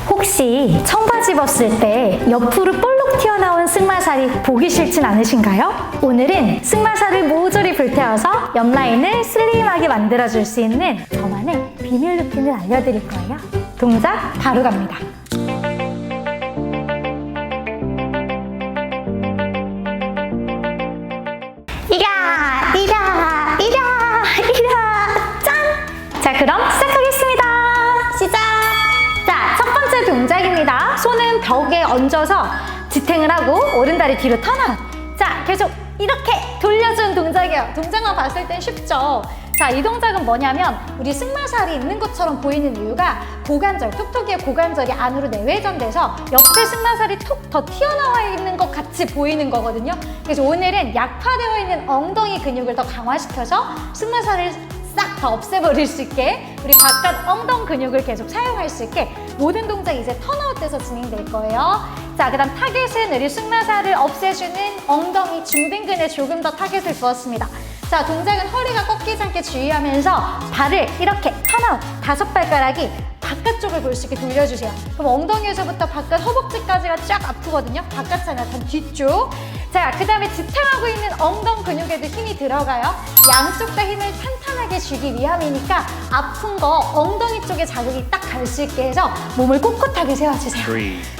혹시 청바지 벗을 때 옆으로 볼록 튀어나온 승마살이 보기 싫진 않으신가요? 오늘은 승마살을 모조리 불태워서 옆라인을 슬림하게 만들어줄 수 있는 저만의 비밀 루틴을 알려드릴 거예요. 동작 바로 갑니다. 짠! 자, 그럼 시작하겠습니다. 시작! 자, 첫 번째 동작입니다. 손은 벽에 얹어서 지탱을 하고 오른다리 뒤로 턴아웃. 자, 계속 이렇게 돌려주는 동작이에요. 동작만 봤을 땐 쉽죠? 자, 이 동작은 뭐냐면 우리 승마살이 있는 것처럼 보이는 이유가 고관절, 톡톡이의 고관절이 안으로 내외전돼서 옆에 승마살이 톡 더 튀어나와 있는 것 같이 보이는 거거든요. 그래서 오늘은 약화되어 있는 엉덩이 근육을 더 강화시켜서 승마살을 싹 다 없애버릴 수 있게 우리 바깥 엉덩 근육을 계속 사용할 수 있게 모든 동작이 이제 턴아웃돼서 진행될 거예요. 자, 그 다음 타겟은 우리 승마살을 없애주는 엉덩이 중등근에 조금 더 타겟을 두었습니다. 자, 동작은 허리가 꺾이지 않게 주의하면서 발을 이렇게 턴아웃, 5발가락이 바깥쪽을 볼 수 있게 돌려주세요. 그럼 엉덩이에서부터 바깥 허벅지까지가 쫙 아프거든요. 바깥이 아니라 단 뒤쪽. 자, 그 다음에 지탱하고 있는 엉덩 근육에도 힘이 들어가요. 양쪽 다 힘을 탄탄하게 주기 위함이니까 아픈 거 엉덩이 쪽에 자극이 딱 갈 수 있게 해서 몸을 꼿꼿하게 세워주세요.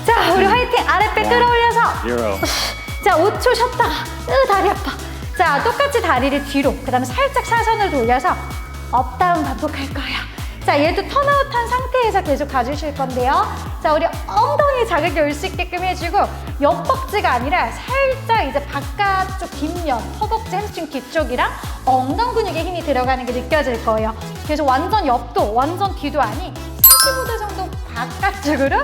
자, 우리 화이팅! 아랫배 끌어올려서 자, 5초 쉬었다가 다리 아파. 자, 똑같이 다리를 뒤로, 그 다음에 살짝 사선을 돌려서 업다운 반복할 거예요. 자, 얘도 턴아웃한 상태에서 계속 가주실 건데요. 자, 우리 엉덩이 자극이 올 수 있게끔 해주고 옆벅지가 아니라 살짝 이제 바깥쪽 뒷면, 허벅지, 햄스트링 뒤쪽이랑 엉덩 근육에 힘이 들어가는 게 느껴질 거예요. 그래서 완전 옆도, 완전 뒤도 아니 45도 정도 바깥쪽으로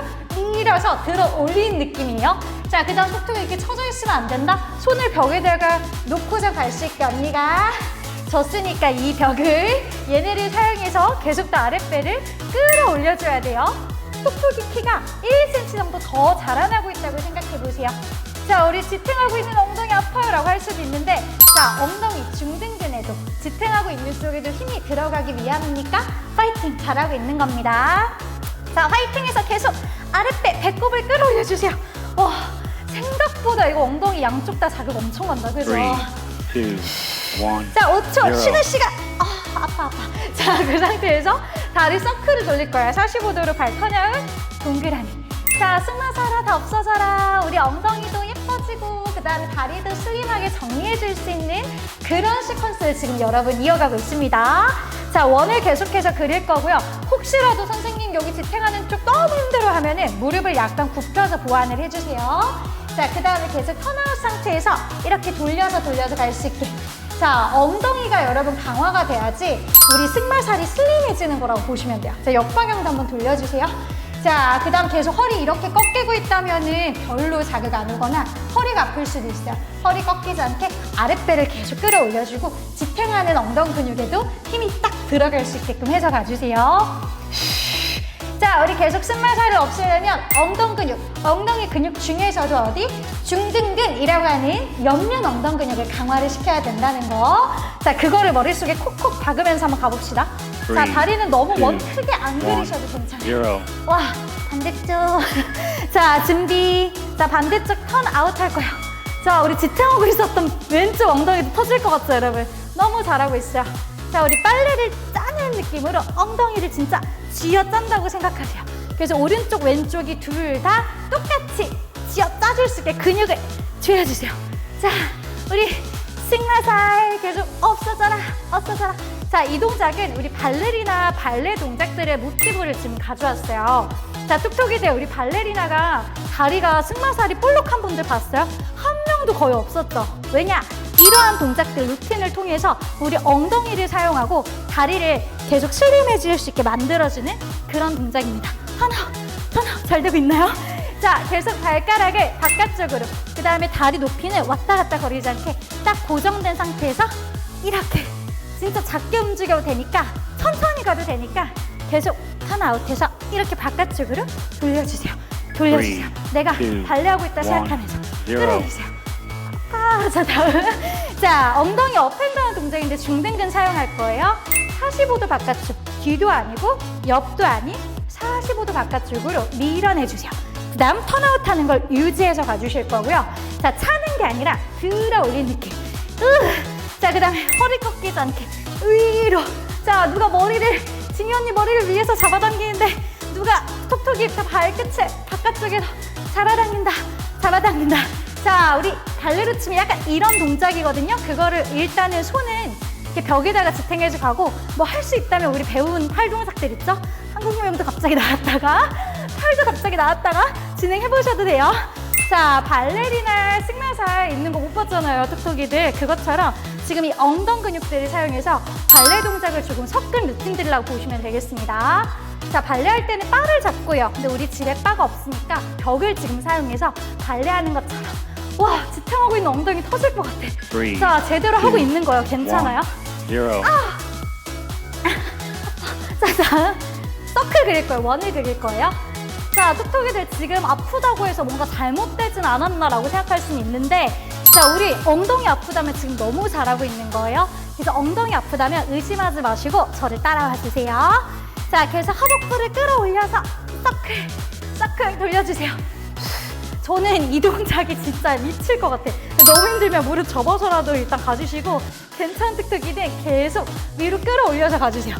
밀어서 들어 올린 느낌이에요. 자, 그 다음 톡톡이 이렇게 쳐져 있으면 안 된다. 손을 벽에다가 놓고서 갈 수 있게 언니가 졌으니까 이 벽을 얘네를 사용해서 계속 더 아랫배를 끌어올려줘야 돼요. 톡톡이 키가 1cm 정도 더 자라나고 있다고 생각해 보세요. 자, 우리 지탱하고 있는 엉덩이 아파요 라고 할 수도 있는데, 자, 엉덩이 중등근에도 지탱하고 있는 쪽에도 힘이 들어가기 위함이니까 파이팅 잘하고 있는 겁니다. 자, 화이팅해서 계속 아랫배 배꼽을 끌어올려주세요. 와, 생각보다 이거 엉덩이 양쪽 다 자극 엄청 간다, 그죠? 3, 2, 1. 자, 5초 쉬는 시간. 아파. 자, 그 상태에서 다리 서클을 돌릴 거야. 45도로 발 턴아웃, 동그라미. 자, 승마살아 다 없어져라. 우리 엉덩이도 예뻐지고 그 다음에 다리도 슬림하게 정리해줄 수 있는 그런 시퀀스를 지금 여러분 이어가고 있습니다. 자, 원을 계속해서 그릴 거고요. 혹시라도 선생님 여기 지탱하는 쪽 너무 힘들어 하면은 무릎을 약간 굽혀서 보완을 해주세요. 자, 그 다음에 계속 턴아웃 상태에서 이렇게 돌려서 갈 수 있게. 자, 엉덩이가 여러분 강화가 돼야지 우리 승마살이 슬림해지는 거라고 보시면 돼요. 자, 옆방향도 한번 돌려주세요. 자, 그 다음 계속 허리 이렇게 꺾이고 있다면은 별로 자극 안 오거나 허리가 아플 수도 있어요. 허리 꺾이지 않게 아랫배를 계속 끌어올려주고 지탱하는 엉덩 근육에도 힘이 딱 들어갈 수 있게끔 해서 가주세요. 자, 우리 계속 승마살을 없애려면 엉덩이 근육 중에서도 어디? 중등근이라고 하는 옆면 엉덩 근육을 강화를 시켜야 된다는 거. 자, 그거를 머릿속에 콕콕 박으면서 한번 가봅시다. 자, 다리는 너무 원 크게 안 그리셔도 괜찮아요. 와, 반대쪽. 자, 준비. 자, 반대쪽 턴 아웃 할 거예요. 자, 우리 지탱하고 있었던 왼쪽 엉덩이도 터질 것 같죠, 여러분? 너무 잘하고 있어요. 자, 우리 빨래를 짜는 느낌으로 엉덩이를 진짜 쥐어 짠다고 생각하세요. 그래서 오른쪽, 왼쪽이 둘 다 똑같이 쥐어 짜줄 수 있게 근육을 조여주세요. 자, 우리 승마살 계속 없어져라. 자, 이 동작은 우리 발레리나 발레 동작들의 모티브를 지금 가져왔어요. 자, 톡톡이들 우리 발레리나가 다리가 승마살이 볼록한 분들 봤어요? 한 명도 거의 없었죠. 왜냐? 이러한 동작들 루틴을 통해서 우리 엉덩이를 사용하고 다리를 계속 슬림해질 수 있게 만들어주는 그런 동작입니다. 하나, 잘 되고 있나요? 자, 계속 발가락을 바깥쪽으로, 그 다음에 다리 높이는 왔다 갔다 거리지 않게 딱 고정된 상태에서 이렇게 진짜 작게 움직여도 되니까 천천히 가도 되니까 계속 턴아웃해서 이렇게 바깥쪽으로 돌려주세요. 내가 발레하고 있다 생각하면서 끌어주세요. 자, 다음. 자, 엉덩이 업앤다운 동작인데 중등근 사용할 거예요. 45도 바깥쪽, 뒤도 아니고 옆도 아닌 45도 바깥쪽으로 밀어내주세요. 그 다음 턴아웃 하는 걸 유지해서 가주실 거고요. 자, 차는 게 아니라 들어 올린 느낌. 자, 그 다음에 허리 꺾이지 않게 위로. 자, 누가 진이 언니 머리를 위에서 잡아당기는데 누가 톡톡이 발끝에 바깥쪽에서 잡아당긴다. 자, 우리 발레로 치면 약간 이런 동작이거든요. 그거를 일단은 손은 이렇게 벽에다가 지탱해서 가고 뭐 할 수 있다면 우리 배운 팔 동작들 있죠? 한국무용도 갑자기 나왔다가 팔도 갑자기 나왔다가 진행해보셔도 돼요. 자, 발레리나 승마살 있는 거 못 봤잖아요, 톡톡이들. 그것처럼 지금 이 엉덩 근육들을 사용해서 발레 동작을 조금 섞은 루틴들이라고 보시면 되겠습니다. 자, 발레할 때는 바를 잡고요. 근데 우리 집에 바가 없으니까 벽을 지금 사용해서 발레하는 것처럼. 와, 지탱하고 있는 엉덩이 터질 것 같아. 자, 제대로 하고 있는 거예요. 괜찮아요? 0. 자, 서클 그릴 거예요. 원을 그릴 거예요. 자, 톡톡이들 지금 아프다고 해서 뭔가 잘못되진 않았나라고 생각할 수는 있는데, 자, 우리 엉덩이 아프다면 지금 너무 잘하고 있는 거예요. 그래서 엉덩이 아프다면 의심하지 마시고 저를 따라와 주세요. 자, 그래서 하복부를 끌어올려서 서클 돌려주세요. 저는 이 동작이 진짜 미칠 것 같아. 너무 힘들면 무릎 접어서라도 일단 가주시고, 괜찮은 톡톡이는 계속 위로 끌어올려서 가주세요.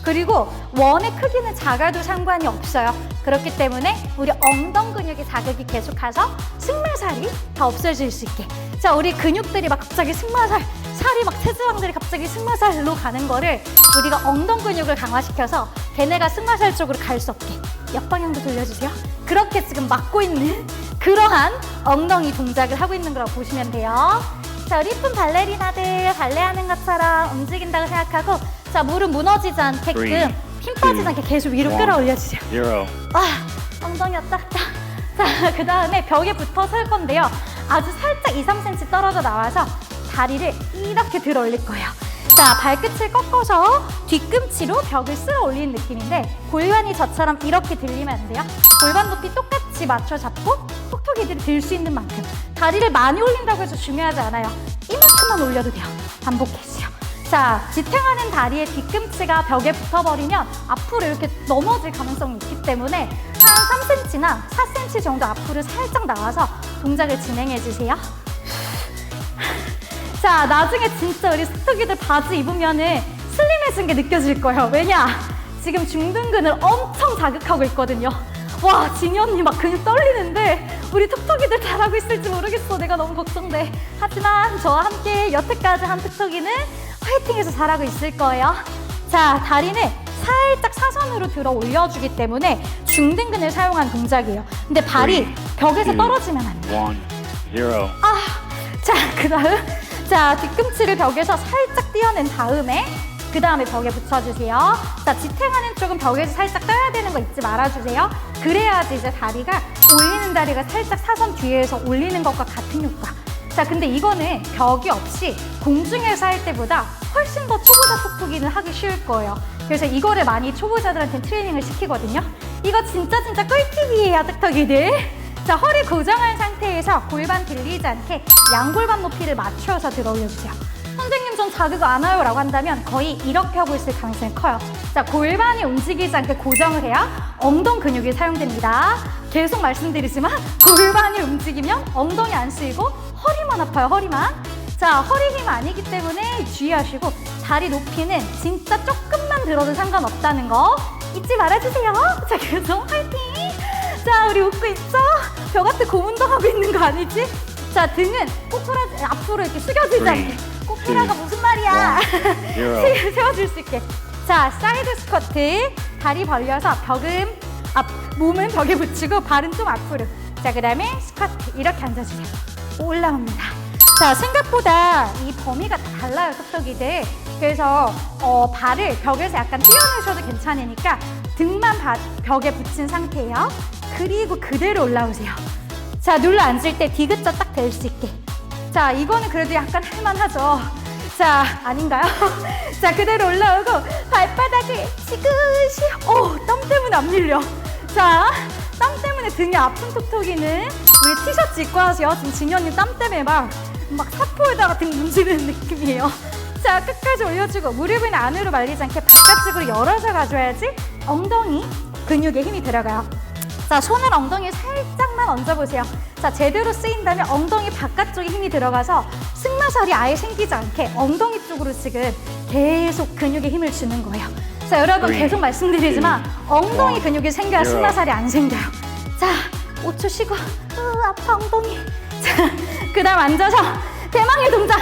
그리고 원의 크기는 작아도 상관이 없어요. 그렇기 때문에 우리 엉덩 근육의 자극이 계속 가서 승마살이 다 없어질 수 있게. 자, 우리 근육들이 막 갑자기 살이 막 체지방들이 갑자기 승마살로 가는 거를 우리가 엉덩 근육을 강화시켜서 걔네가 승마살 쪽으로 갈 수 없게 역방향도 돌려주세요. 그렇게 지금 막고 있는 그러한 엉덩이 동작을 하고 있는 거라고 보시면 돼요. 자, 우리 예쁜 발레리나들 발레하는 것처럼 움직인다고 생각하고, 자, 무릎 무너지지 않게끔 힘 빠지지 않게 계속 위로 끌어올려주세요. 0. 엉덩이 왔다 갔다. 자, 그 다음에 벽에 붙어 설 건데요. 아주 살짝 2, 3cm 떨어져 나와서 다리를 이렇게 들어 올릴 거예요. 자, 발끝을 꺾어서 뒤꿈치로 벽을 쓸어 올리는 느낌인데, 골반이 저처럼 이렇게 들리면 안 돼요. 골반 높이 똑같이 맞춰 잡고 톡톡이들이 들 수 있는 만큼. 다리를 많이 올린다고 해서 중요하지 않아요. 이만큼만 올려도 돼요. 반복해주세요. 자, 지탱하는 다리의 뒤꿈치가 벽에 붙어버리면 앞으로 이렇게 넘어질 가능성이 있기 때문에 한 3cm나 4cm 정도 앞으로 살짝 나와서 동작을 진행해주세요. 자, 나중에 진짜 우리 톡톡이들 바지 입으면은 슬림해진 게 느껴질 거예요. 왜냐? 지금 중둔근을 엄청 자극하고 있거든요. 와, 진이 언니 막 근육 떨리는데 우리 톡톡이들 잘하고 있을지 모르겠어. 내가 너무 걱정돼. 하지만 저와 함께 여태까지 한 톡톡이는 화이팅해서 잘하고 있을 거예요. 자, 다리는 살짝 사선으로 들어 올려주기 때문에 중둔근을 사용한 동작이에요. 근데 발이 벽에서 떨어지면 안 돼요. 0. 자, 그 다음, 자, 뒤꿈치를 벽에서 살짝 띄어낸 다음에 그 다음에 벽에 붙여주세요. 자, 지탱하는 쪽은 벽에서 살짝 떠야 되는 거 잊지 말아주세요. 그래야지 이제 다리가 올리는 다리가 살짝 사선 뒤에서 올리는 것과 같은 효과. 자, 근데 이거는 벽이 없이 공중에서 할 때보다 훨씬 더 초보자 톡톡이는 하기 쉬울 거예요. 그래서 이거를 많이 초보자들한테 트레이닝을 시키거든요. 이거 진짜 꿀팁이에요, 톡톡이들. 자, 허리 고정한 상태에서 골반 들리지 않게 양골반 높이를 맞춰서 들어 올려주세요. 선생님, 전 자극 안 와요 라고 한다면 거의 이렇게 하고 있을 가능성이 커요. 자, 골반이 움직이지 않게 고정을 해야 엉덩 근육이 사용됩니다. 계속 말씀드리지만 골반이 움직이면 엉덩이 안 쓰이고 허리만 아파요, 허리만. 자, 허리 힘 아니기 때문에 주의하시고 다리 높이는 진짜 조금만 들어도 상관없다는 거 잊지 말아주세요. 자, 그래서 화이팅! 자, 우리 웃고 있죠? 벽한테 고운동하고 있는 거 아니지? 자, 등은 꼬꾸라 앞으로 이렇게 숙여지지 않게. 꼬꾸라가 무슨 말이야? 세워줄 수 있게. 자, 사이드 스쿼트. 다리 벌려서 몸은 벽에 붙이고 발은 좀 앞으로. 자, 그 다음에 스쿼트. 이렇게 앉아주세요. 올라옵니다. 자, 생각보다 이 범위가 다 달라요, 톡톡이들. 그래서 발을 벽에서 약간 띄워놓으셔도 괜찮으니까 등만 벽에 붙인 상태예요. 그리고 그대로 올라오세요. 자, 눌러 앉을 때 디귿자 딱 될 수 있게. 자, 이거는 그래도 약간 할만하죠. 자, 아닌가요? 자, 그대로 올라오고 발바닥을 지그시. 땀 때문에 안 밀려. 자, 땀 때문에 등이 아픈 톡톡이는 우리 티셔츠 입고 하세요. 지금 진이 언니 땀 때문에 막 사포에다가 등 문지르는 느낌이에요. 자, 끝까지 올려주고 무릎은 안으로 말리지 않게 바깥쪽으로 열어서 가줘야지 엉덩이 근육에 힘이 들어가요. 자, 손을 엉덩이에 살짝만 얹어보세요. 자, 제대로 쓰인다면 엉덩이 바깥쪽에 힘이 들어가서 승마살이 아예 생기지 않게 엉덩이 쪽으로 지금 계속 근육에 힘을 주는 거예요. 자, 여러분 계속 말씀드리지만 엉덩이 근육이 생겨야 승마살이 안 생겨요. 자, 5초 쉬고 아파 엉덩이. 자, 그 다음 앉아서 대망의 동작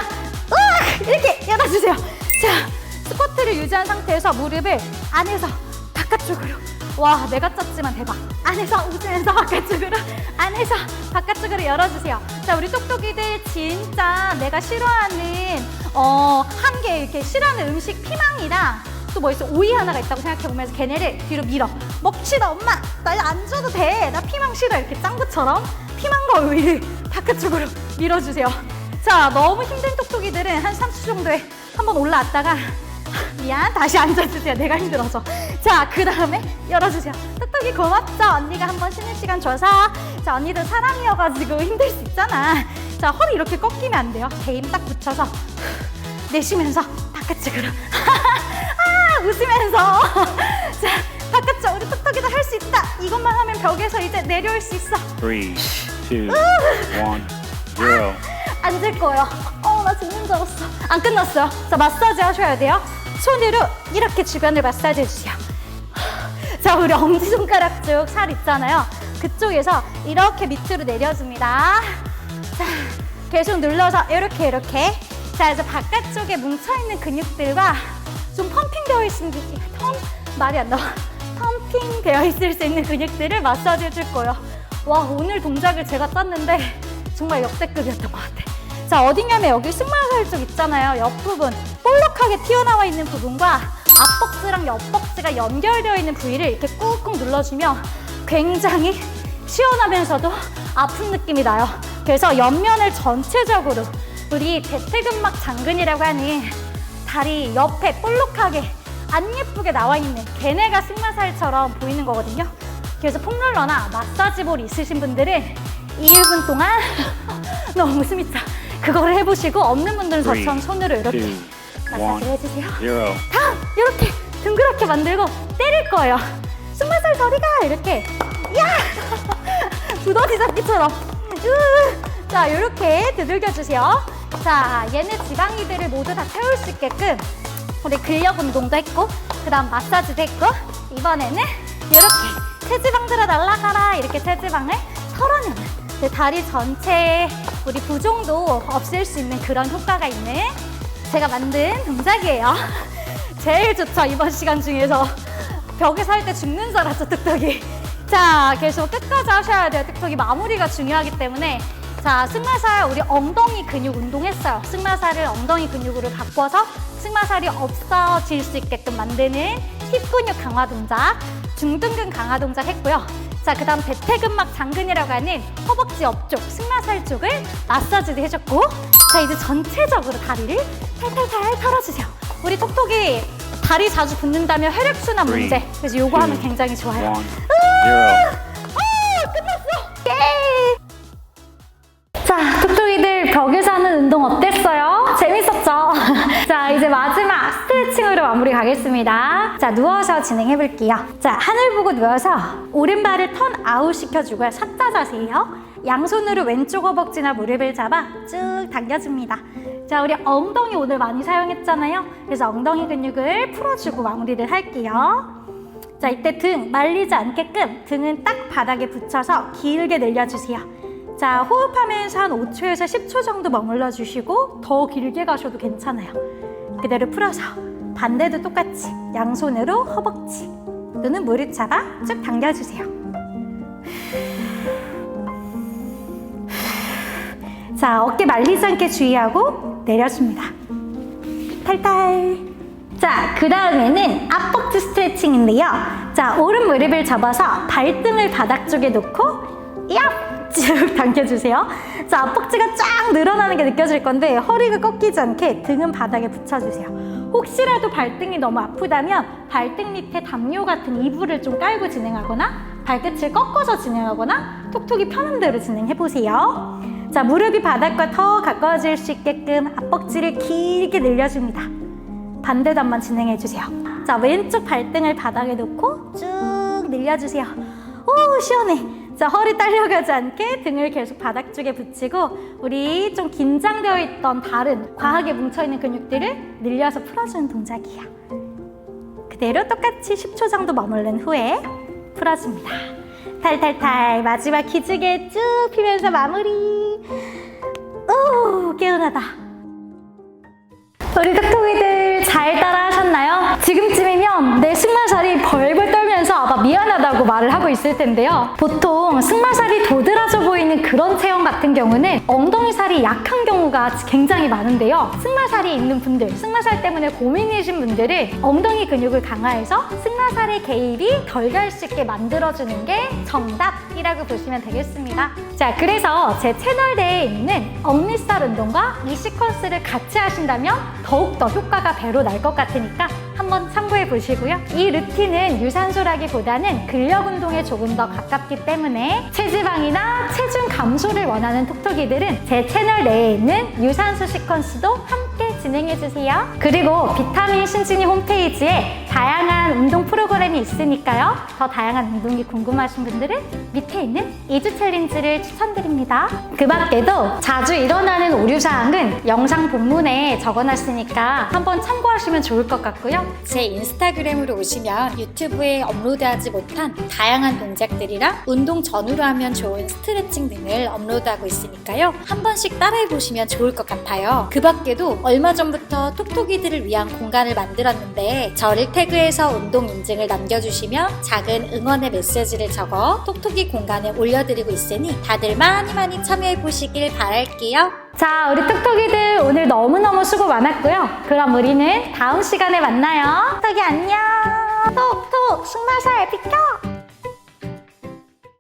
이렇게 열어주세요. 자, 스쿼트를 유지한 상태에서 무릎을 안에서 바깥쪽으로. 와, 내가 짰지만 대박. 안에서 웃으면서 바깥쪽으로, 안에서 바깥쪽으로 열어주세요. 자, 우리 똑똑이들 진짜 내가 싫어하는 한 개 이렇게 싫어하는 음식 피망이랑 또 뭐 있어? 오이 하나가 있다고 생각해보면서 걔네를 뒤로 밀어. 먹지도 엄마, 나 안 줘도 돼. 나 피망 싫어. 이렇게 짱구처럼 피망과 오이를 바깥쪽으로 밀어주세요. 자, 너무 힘든 똑똑이들은 한 30초 정도에 한번 올라왔다가 미안, 다시 앉아주세요. 내가 힘들어서. 자, 그 다음에 열어주세요. 똑똑이 고맙죠? 언니가 한번 쉬는 시간 줘서. 자, 언니도 사람이어가지고 힘들 수 있잖아. 자, 허리 이렇게 꺾이면 안 돼요. 배 힘 딱 붙여서 내쉬면서 바깥쪽으로. 웃으면서. 자, 바깥쪽. 우리 똑똑이도 할 수 있다. 이것만 하면 벽에서 이제 내려올 수 있어. 3, 2, 1, 0. 앉을 거예요. 나 죽는 줄 알았어. 안 끝났어요. 자, 마사지 하셔야 돼요. 손으로 이렇게 주변을 마사지 해주세요. 자, 우리 엄지손가락 쪽 살 있잖아요. 그쪽에서 이렇게 밑으로 내려줍니다. 자, 계속 눌러서 이렇게. 자, 이제 바깥쪽에 뭉쳐있는 근육들과 좀 펌핑되어 있는 말이 안 나와. 펌핑되어 있을 수 있는 근육들을 마사지 해줄 거예요. 와, 오늘 동작을 제가 짰는데 정말 역대급이었던 것 같아. 자, 어디냐면 여기 승마살 쪽 있잖아요. 옆부분 볼록하게 튀어나와 있는 부분과 앞벅지랑 옆벅지가 연결되어 있는 부위를 이렇게 꾹꾹 눌러주면 굉장히 시원하면서도 아픈 느낌이 나요. 그래서 옆면을 전체적으로 우리 대퇴근막 장근이라고 하는 다리 옆에 볼록하게 안 예쁘게 나와 있는 걔네가 승마살처럼 보이는 거거든요. 그래서 폼롤러나 마사지볼 있으신 분들은 1분 동안 너무 웃음있죠? 그거를 해보시고 없는 분들은 저처럼 손으로 이렇게 마사지를 해주세요. 다음 이렇게 둥그렇게 만들고 때릴 거예요. 승마살 저리가 이렇게 두더지 잡기처럼 자, 이렇게 두들겨주세요. 자, 얘네 지방이들을 모두 다 태울 수 있게끔 우리 근력 운동도 했고 그 다음 마사지도 했고 이번에는 이렇게 체지방들아 날아가라 이렇게 체지방을 털어내는 다리 전체에 우리 부종도 없앨 수 있는 그런 효과가 있는 제가 만든 동작이에요. 제일 좋죠, 이번 시간 중에서. 벽에서 할 때 죽는 줄 알았죠, 뚝뚝이. 자, 계속 끝까지 하셔야 돼요. 뚝뚝이 마무리가 중요하기 때문에. 자, 승마살 우리 엉덩이 근육 운동했어요. 승마살을 엉덩이 근육으로 바꿔서 승마살이 없어질 수 있게끔 만드는 힙 근육 강화 동작, 중등근 강화 동작 했고요. 자, 그 다음 대퇴근막 장근이라고 하는 허벅지 옆쪽, 승마살 쪽을 마사지도 해줬고 자, 이제 전체적으로 다리를 탈탈탈 털어주세요. 우리 톡톡이 다리 자주 붓는다면 혈액순환 문제. 그래서 요거 하면 굉장히 좋아요. 끝났어! 예! 자, 톡톡이들 벽에서 하는 운동 어땠어요? 재밌었죠? 자, 이제 마지막 스트레칭으로 마무리 가겠습니다. 자, 누워서 진행해 볼게요. 자, 하늘 보고 누워서 오른발을 턴 아웃 시켜주고요. 사자 자세예요. 양손으로 왼쪽 허벅지나 무릎을 잡아 쭉 당겨줍니다. 자, 우리 엉덩이 오늘 많이 사용했잖아요. 그래서 엉덩이 근육을 풀어주고 마무리를 할게요. 자, 이때 등 말리지 않게끔 등은 딱 바닥에 붙여서 길게 늘려주세요. 자, 호흡하면서 한 5초에서 10초 정도 머물러 주시고 더 길게 가셔도 괜찮아요. 그대로 풀어서 반대도 똑같이 양손으로 허벅지, 눈은 무릎 잡아 쭉 당겨주세요. 자, 어깨 말리지 않게 주의하고 내려줍니다. 탈탈. 자, 그 다음에는 앞벅지 스트레칭인데요. 자, 오른 무릎을 접어서 발등을 바닥 쪽에 놓고 쭉 당겨주세요. 자, 앞벅지가 쫙 늘어나는 게 느껴질 건데 허리가 꺾이지 않게 등은 바닥에 붙여주세요. 혹시라도 발등이 너무 아프다면 발등 밑에 담요 같은 이불을 좀 깔고 진행하거나 발끝을 꺾어서 진행하거나 톡톡이 편한 대로 진행해보세요. 자, 무릎이 바닥과 더 가까워질 수 있게끔 앞벅지를 길게 늘려줍니다. 반대도 한번 진행해주세요. 자, 왼쪽 발등을 바닥에 놓고 쭉 늘려주세요. 오, 시원해. 자, 허리 딸려가지 않게 등을 계속 바닥 쪽에 붙이고 우리 좀 긴장되어 있던 다른 과하게 뭉쳐있는 근육들을 늘려서 풀어주는 동작이에요. 그대로 똑같이 10초 정도 머무른 후에 풀어줍니다. 탈탈탈 마지막 기지개 쭉 피면서 마무리. 오, 개운하다. 우리 톡톡이들 잘 따라 하셨나요? 지금쯤이면 내 승마살이 벌벌 떨면서 아마 미안하다고 말을 하고 있을 텐데요. 보통 승마살이 도드라져 보이는 그런 체형 같은 경우는 엉덩이살이 약한 경우가 굉장히 많은데요. 승마살이 있는 분들, 승마살 때문에 고민이신 분들은 엉덩이 근육을 강화해서 승마살의 개입이 덜 갈 수 있게 만들어주는 게 정답이라고 보시면 되겠습니다. 자, 그래서 제 채널 내에 있는 억리살 운동과 이 시퀀스를 같이 하신다면 더욱더 효과가 배로 날 것 같으니까 한번 참고해 보시고요. 이 루틴은 유산소라기보다는 근력 운동에 조금 더 가깝기 때문에 체지방이나 체중 감소를 원하는 톡톡이들은 제 채널 내에 있는 유산소 시퀀스도 함께 진행해 주세요. 그리고 비타민 신진이 홈페이지에 다양한 운동 프로그램이 있으니까요. 더 다양한 운동이 궁금하신 분들은 밑에 있는 2주 챌린지를 추천드립니다. 그 밖에도 자주 일어나는 오류사항은 영상 본문에 적어놨으니까 한번 참고하시면 좋을 것 같고요. 제 인스타그램으로 오시면 유튜브에 업로드하지 못한 다양한 동작들이랑 운동 전후로 하면 좋은 스트레칭 등을 업로드하고 있으니까요. 한 번씩 따라해보시면 좋을 것 같아요. 그 밖에도 얼마 전부터 톡톡이들을 위한 공간을 만들었는데 저를 태그해서 운동 인증을 남겨주시면 작은 응원의 메시지를 적어 톡톡이 공간에 올려드리고 있으니 다들 많이 참여해보시길 바랄게요. 자, 우리 톡톡이들 오늘 너무너무 수고 많았고요. 그럼 우리는 다음 시간에 만나요. 톡톡이 안녕. 톡톡 승마살 비켜.